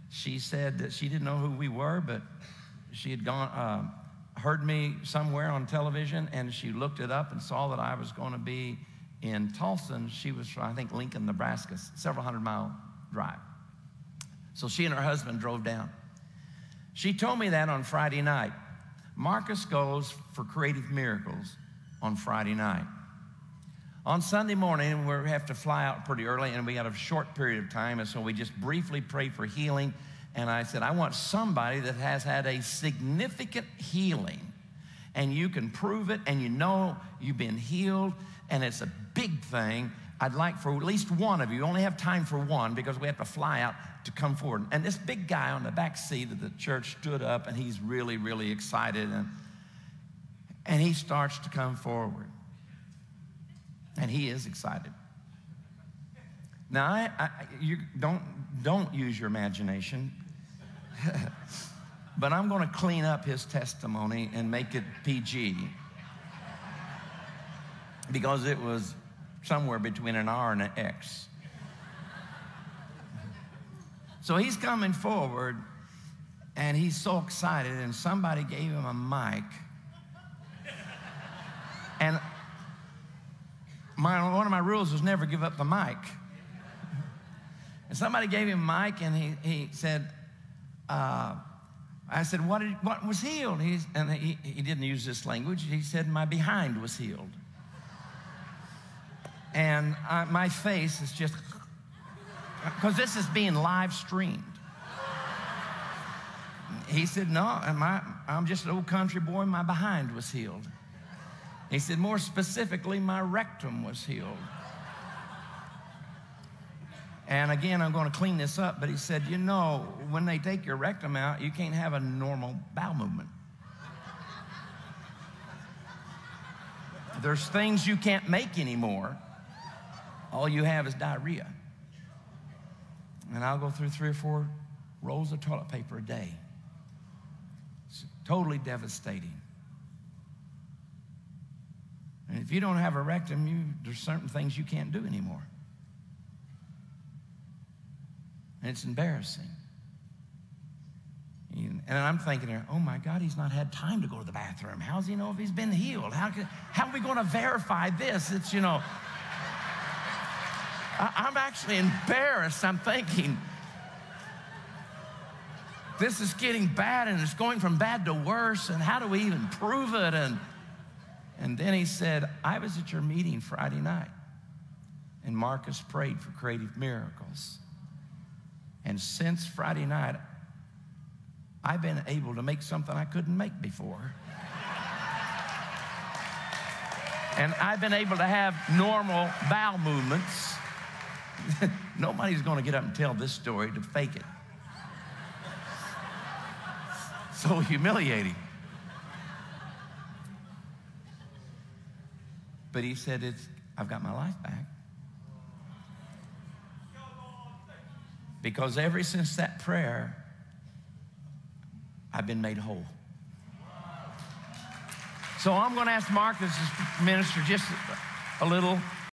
she said that she didn't know who we were, but she had heard me somewhere on television, and she looked it up and saw that I was going to be in Tulsa. And she was from, I think, Lincoln, Nebraska, several 100-mile drive. So she and her husband drove down. She told me that on Friday night. Marcus goes for Creative Miracles on Friday night. On Sunday morning, we have to fly out pretty early, and we got a short period of time, and so we just briefly prayed for healing. And I said, I want somebody that has had a significant healing, and you can prove it, and you know you've been healed, and it's a big thing. I'd like for at least one of you, only have time for one because we have to fly out, to come forward. And this big guy on the back seat of the church stood up, and he's really, really excited, and he starts to come forward. And he is excited. Now, you don't use your imagination, but I'm going to clean up his testimony and make it PG, because it was somewhere between an R and an X. So he's coming forward, and he's so excited, and somebody gave him a mic. And one of my rules was never give up the mic. And somebody gave him a mic, and he said, I said, what was healed? He didn't use this language. He said, my behind was healed. And my face is just, because this is being live streamed. He said, no, I'm just an old country boy. My behind was healed. He said, more specifically, my rectum was healed. And again, I'm going to clean this up, but he said, you know, when they take your rectum out, you can't have a normal bowel movement. There's things you can't make anymore. All you have is diarrhea. And I'll go through 3 or 4 rolls of toilet paper a day. It's totally devastating. And if you don't have a rectum, there's certain things you can't do anymore. And it's embarrassing. And I'm thinking, oh my God, he's not had time to go to the bathroom. How does he know if he's been healed? How are we going to verify this? It's, you know, I'm actually embarrassed. I'm thinking, this is getting bad, and it's going from bad to worse, and how do we even prove it? And then he said, I was at your meeting Friday night, and Marcus prayed for Creative Miracles. And since Friday night, I've been able to make something I couldn't make before. And I've been able to have normal bowel movements. Nobody's going to get up and tell this story to fake it. So humiliating. But he said, I've got my life back. Because ever since that prayer, I've been made whole. So I'm going to ask Marcus to minister just a little.